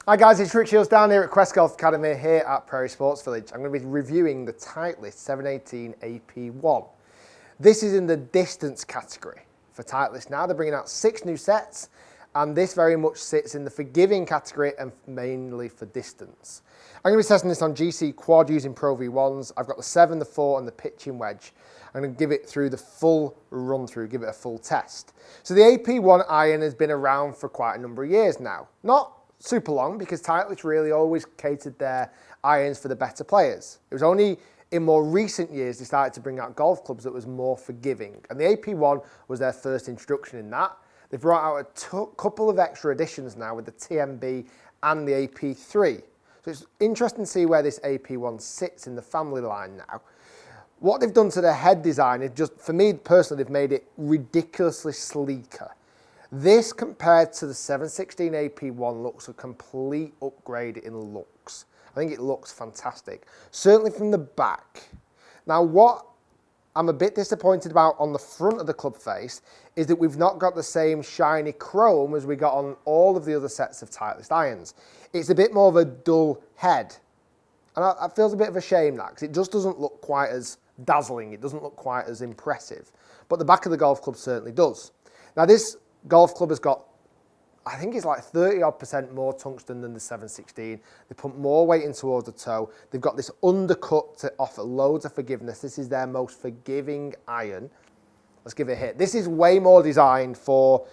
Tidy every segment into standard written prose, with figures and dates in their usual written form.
Hi guys, it's Rick Shiels down here at Quest Golf Academy here at Prairie Sports Village. I'm going to be reviewing the Titleist 718 AP1. This is in the distance category for Titleist now. They're bringing out 6 new sets, and this very much sits in the forgiving category and mainly for distance. I'm going to be testing this on GC Quad using Pro V1s. I've got the 7, the 4 and the pitching wedge. I'm going to give it through the full run through, give it a full test. So the AP1 iron has been around for quite a number of years now. Not super long, because Titleist really always catered their irons for the better players. It was only in more recent years they started to bring out golf clubs that was more forgiving, and the AP1 was their first introduction in that. They've brought out a couple of extra additions now with the TMB and the AP3. So it's interesting to see where this AP1 sits in the family line now. What they've done to the head design is just, for me personally, they've made it ridiculously sleeker. This, compared to the 716 AP1, looks a complete upgrade in looks. I think it looks fantastic, certainly from the back. Now, what I'm a bit disappointed about on the front of the club face is that we've not got the same shiny chrome as we got on all of the other sets of Titleist irons. It's a bit more of a dull head. And I feels a bit of a shame that, because it just doesn't look quite as dazzling. It doesn't look quite as impressive. But the back of the golf club certainly does. Now, this golf club has got, I think it's like 30% more tungsten than the 716. They put more weight in towards the toe. They've got this undercut to offer loads of forgiveness. This is their most forgiving iron. Let's give it a hit. This is way more designed for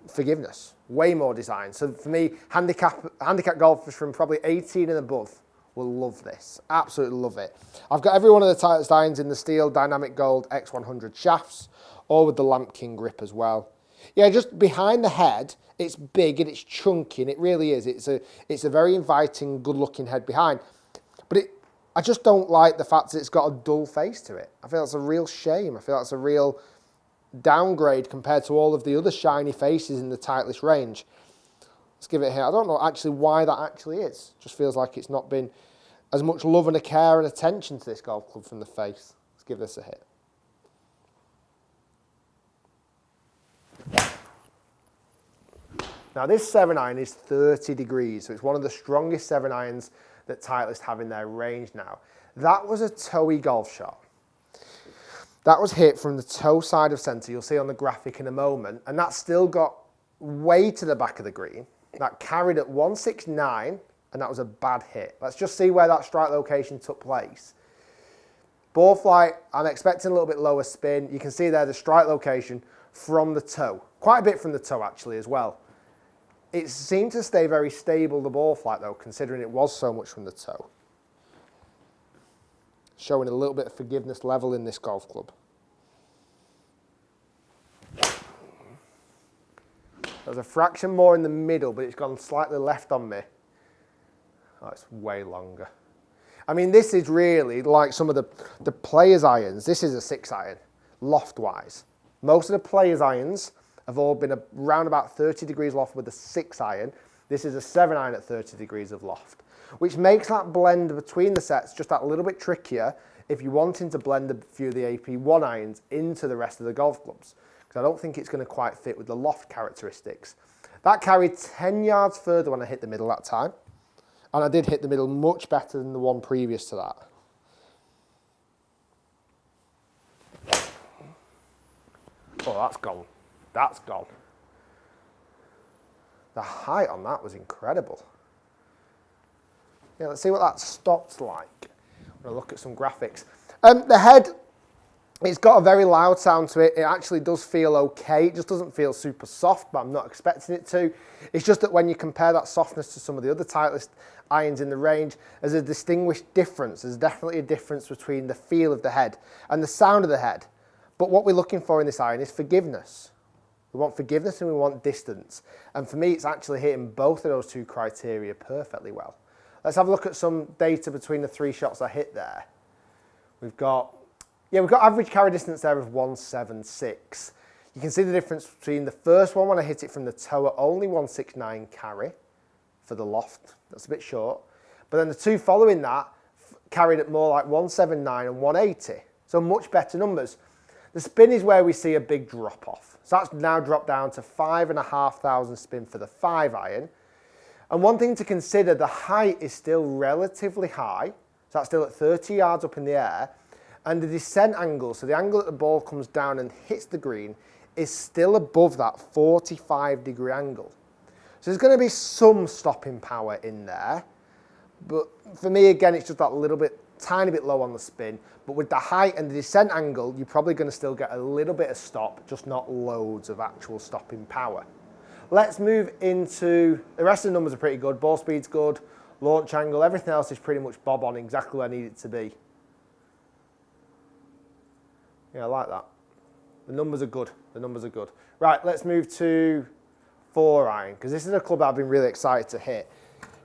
forgiveness, way more designed. So for me, handicap golfers from probably 18 and above will love this, absolutely love it. I've got every one of the Titleist irons in the steel Dynamic Gold X100 shafts, or with the Lamp King grip as well. Yeah, just behind the head, it's big and it's chunky, and it really is. It's a very inviting, good-looking head behind. But I just don't like the fact that it's got a dull face to it. I feel that's a real shame. I feel that's a real downgrade compared to all of the other shiny faces in the Titleist range. Let's give it a hit. I don't know actually why that actually is. Just feels like it's not been as much love and care and attention to this golf club from the face. Let's give this a hit. Now this 7-iron is 30 degrees, so it's one of the strongest 7-irons that Titleist have in their range now. That was a toey golf shot. That was hit from the toe side of centre, you'll see on the graphic in a moment, and that still got way to the back of the green. That carried at 169, and that was a bad hit. Let's just see where that strike location took place. Ball flight, I'm expecting a little bit lower spin. You can see there the strike location from the toe. Quite a bit from the toe actually as well. It seemed to stay very stable, the ball flight though, considering it was so much from the toe. Showing a little bit of forgiveness level in this golf club. There's a fraction more in the middle, but it's gone slightly left on me. Oh, it's way longer. I mean, this is really like some of the players' irons. This is a 6-iron, loft-wise. Most of the players' irons have all been around about 30 degrees loft with a 6-iron. This is a 7-iron at 30 degrees of loft, which makes that blend between the sets just that little bit trickier if you're wanting to blend a few of the AP1 irons into the rest of the golf clubs, because I don't think it's going to quite fit with the loft characteristics. That carried 10 yards further when I hit the middle that time, and I did hit the middle much better than the one previous to that. Oh, that's gone. That's gone. The height on that was incredible. Yeah, let's see what that stops like. I'm going to look at some graphics. The head, it's got a very loud sound to it. It actually does feel okay. It just doesn't feel super soft, but I'm not expecting it to. It's just that when you compare that softness to some of the other Titleist irons in the range, there's a distinguished difference. There's definitely a difference between the feel of the head and the sound of the head. But what we're looking for in this iron is forgiveness. We want forgiveness and we want distance. And for me, it's actually hitting both of those two criteria perfectly well. Let's have a look at some data between the 3 shots I hit there. We've got average carry distance there of 176. You can see the difference between the first one when I hit it from the toe at only 169 carry for the loft. That's a bit short. But then the 2 following that carried at more like 179 and 180. So much better numbers. The spin is where we see a big drop off. So that's now dropped down to 5,500 spin for the 5-iron. And one thing to consider, the height is still relatively high, so that's still at 30 yards up in the air, and the descent angle, so the angle that the ball comes down and hits the green, is still above that 45-degree angle. So there's going to be some stopping power in there, but for me, again, it's just that little bit, tiny bit low on the spin, but with the height and the descent angle, you're probably going to still get a little bit of stop, just not loads of actual stopping power. Let's move into, the rest of the numbers are pretty good. Ball speed's good, launch angle, everything else is pretty much bob on, exactly where I need it to be. Yeah, I like that. The numbers are good, the numbers are good. Right, let's move to 4-iron, because this is a club I've been really excited to hit.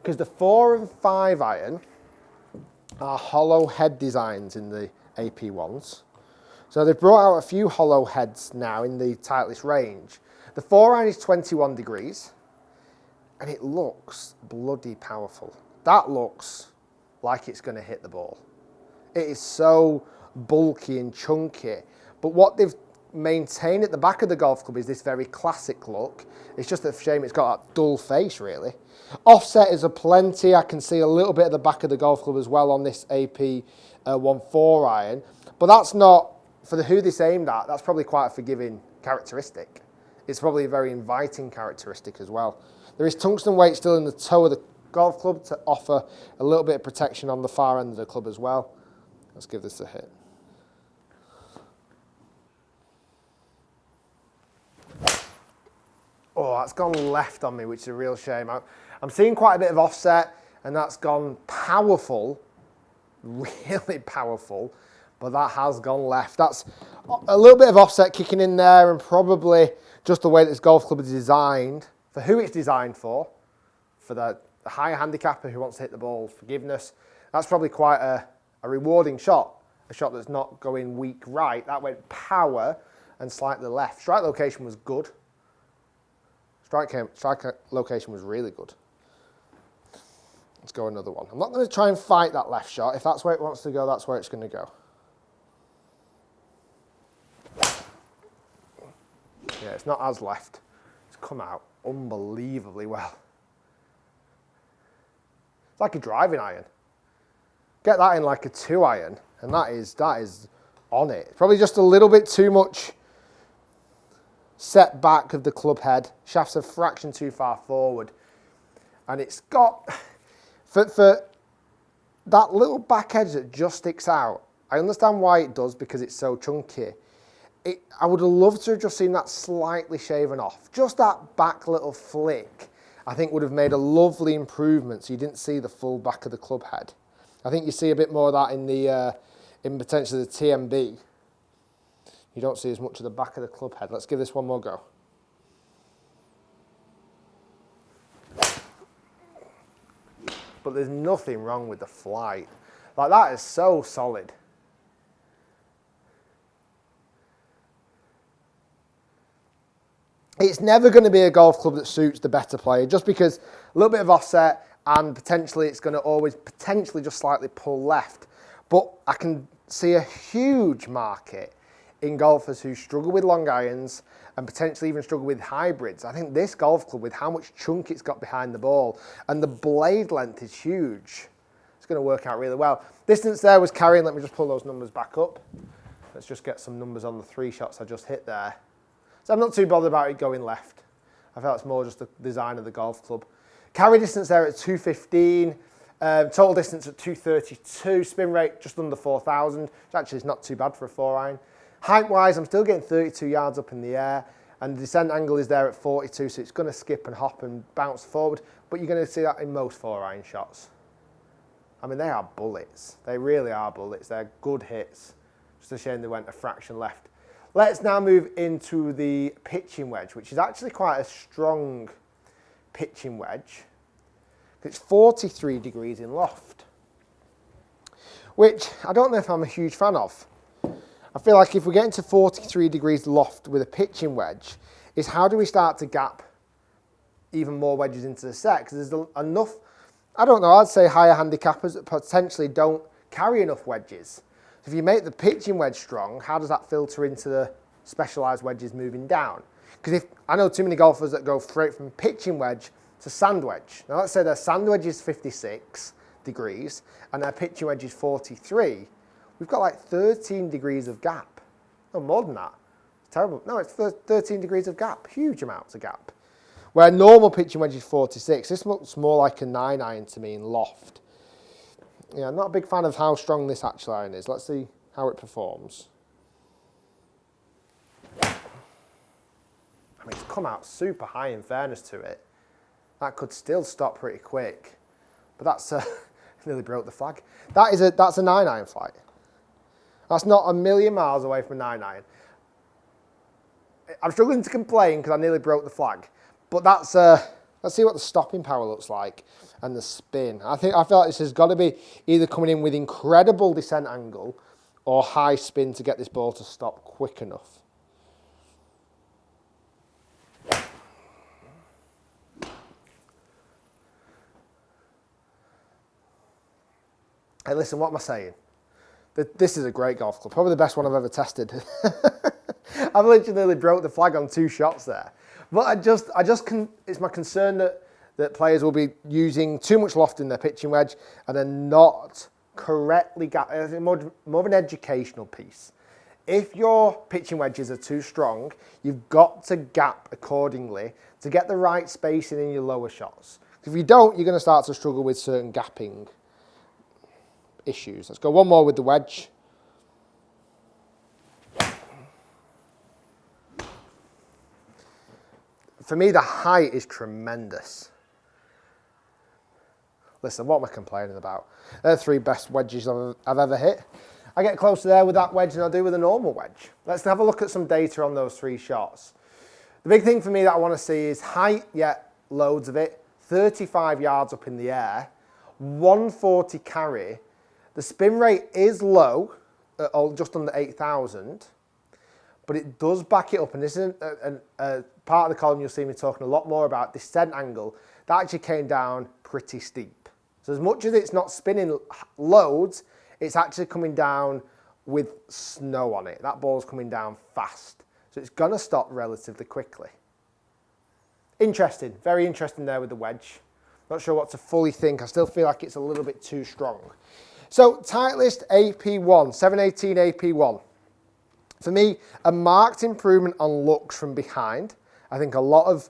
Because the 4 and 5 iron are hollow head designs in the AP1s. So they've brought out a few hollow heads now in the Titleist range. The 4-iron is 21 degrees, and it looks bloody powerful. That looks like it's going to hit the ball. It is so bulky and chunky, but what they've maintained at the back of the golf club is this very classic look. It's just a shame it's got that dull face, really. Offset is aplenty. I can see a little bit at the back of the golf club as well on this AP1 4-iron, but that's not, for who this aimed at, that's probably quite a forgiving characteristic. It's probably a very inviting characteristic as well. There is tungsten weight still in the toe of the golf club to offer a little bit of protection on the far end of the club as well. Let's give this a hit. Oh, that's gone left on me, which is a real shame. I'm seeing quite a bit of offset, and that's gone powerful, really powerful, but that has gone left. That's a little bit of offset kicking in there, and probably just the way that this golf club is designed, for who it's designed for the higher handicapper who wants to hit the ball, forgiveness. That's probably quite a rewarding shot, a shot that's not going weak right. That went power and slightly left. Strike location was good. Strike location was really good. Let's go another one. I'm not going to try and fight that left shot. If that's where it wants to go, that's where it's going to go. Yeah, it's not as left. It's come out unbelievably well. It's like a driving iron. Get that in like a 2-iron, and that is on it. Probably just a little bit too much set back of the club head. Shaft's a fraction too far forward. And it's got, for that little back edge that just sticks out, I understand why it does, because it's so chunky. I would have loved to have just seen that slightly shaven off. Just that back little flick, I think would have made a lovely improvement, so you didn't see the full back of the club head. I think you see a bit more of that in the in potentially the TMB. You don't see as much of the back of the club head. Let's give this one more go. But there's nothing wrong with the flight. Like, that is so solid. It's never going to be a golf club that suits the better player, just because a little bit of offset and potentially it's going to always potentially just slightly pull left. But I can see a huge market in golfers who struggle with long irons and potentially even struggle with hybrids. I think this golf club, with how much chunk it's got behind the ball and the blade length is huge, it's going to work out really well. Distance there was carrying. Let me just pull those numbers back up. Let's just get some numbers on the 3 shots I just hit there. So I'm not too bothered about it going left. I felt it's more just the design of the golf club. Carry distance there at 215. Total distance at 232. Spin rate just under 4,000. Which actually is not too bad for a 4-iron. Height-wise, I'm still getting 32 yards up in the air, and the descent angle is there at 42, so it's going to skip and hop and bounce forward, but you're going to see that in most 4-iron shots. I mean, they are bullets. They really are bullets. They're good hits. Just a shame they went a fraction left. Let's now move into the pitching wedge, which is actually quite a strong pitching wedge. It's 43 degrees in loft, which I don't know if I'm a huge fan of. I feel like if we get into 43 degrees loft with a pitching wedge, is how do we start to gap even more wedges into the set? Because there's enough, I don't know, I'd say higher handicappers that potentially don't carry enough wedges. So if you make the pitching wedge strong, how does that filter into the specialised wedges moving down? Because if I know too many golfers that go straight from pitching wedge to sand wedge. Now let's say their sand wedge is 56 degrees and their pitching wedge is 43. We've got like 13 degrees of gap. No, more than that. It's terrible. No, it's 13 degrees of gap. Huge amounts of gap. Where normal pitching wedge is 46. This looks more like a 9-iron to me in loft. Yeah, I'm not a big fan of how strong this actual iron is. Let's see how it performs. I mean, it's come out super high in fairness to it. That could still stop pretty quick. But that's nearly broke the flag. That's a 9-iron flight. That's not a million miles away from a 9-iron. I'm struggling to complain because I nearly broke the flag. But that's let's see what the stopping power looks like and the spin. I feel like this has got to be either coming in with incredible descent angle or high spin to get this ball to stop quick enough. Hey, listen, what am I saying? This is a great golf club, probably the best one I've ever tested. I've literally nearly broke the flag on 2 shots there. But it's my concern that players will be using too much loft in their pitching wedge and then not correctly gap. It's more of an educational piece. If your pitching wedges are too strong, you've got to gap accordingly to get the right spacing in your lower shots. If you don't, you're going to start to struggle with certain gapping issues. Let's go one more with the wedge. For me, the height is tremendous. Listen, what am I complaining about? They're the 3 best wedges I've ever hit. I get closer there with that wedge than I do with a normal wedge. Let's have a look at some data on those 3 shots. The big thing for me that I want to see is height, loads of it, 35 yards up in the air, 140 carry. The spin rate is low, at just under 8,000, but it does back it up, and this is a part of the column you'll see me talking a lot more about, descent angle. That actually came down pretty steep. So as much as it's not spinning loads, it's actually coming down with snow on it. That ball's coming down fast. So it's going to stop relatively quickly. Interesting, very interesting there with the wedge. Not sure what to fully think. I still feel like it's a little bit too strong. So Titleist AP1, 718 AP1. For me, a marked improvement on looks from behind. I think a lot of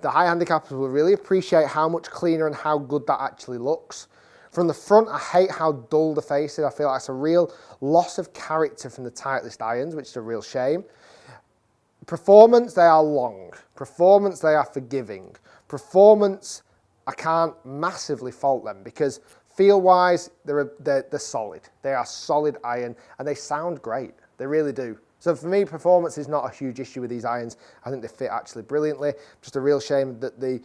the high handicappers will really appreciate how much cleaner and how good that actually looks. From the front, I hate how dull the face is. I feel like it's a real loss of character from the Titleist irons, which is a real shame. Performance, they are long. Performance, they are forgiving. Performance, I can't massively fault them because feel-wise, they're solid. They are solid iron and they sound great. They really do. So for me, performance is not a huge issue with these irons. I think they fit actually brilliantly. Just a real shame that the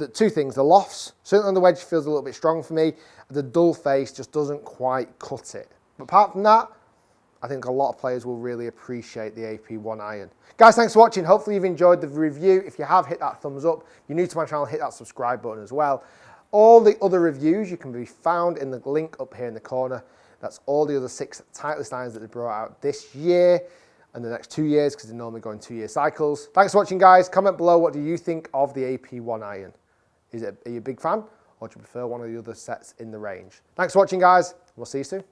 2 things, the lofts, certainly on the wedge feels a little bit strong for me. The dull face just doesn't quite cut it. But apart from that, I think a lot of players will really appreciate the AP1 iron. Guys, thanks for watching. Hopefully you've enjoyed the review. If you have, hit that thumbs up. If you're new to my channel, hit that subscribe button as well. All the other reviews you can be found in the link up here in the corner. That's all the other 6 Titleist irons that they brought out this year and the next 2 years because they normally go in 2-year cycles. Thanks for watching, guys. Comment below, what do you think of the AP1 iron? Are you a big fan or do you prefer one of the other sets in the range? Thanks for watching, guys. We'll see you soon.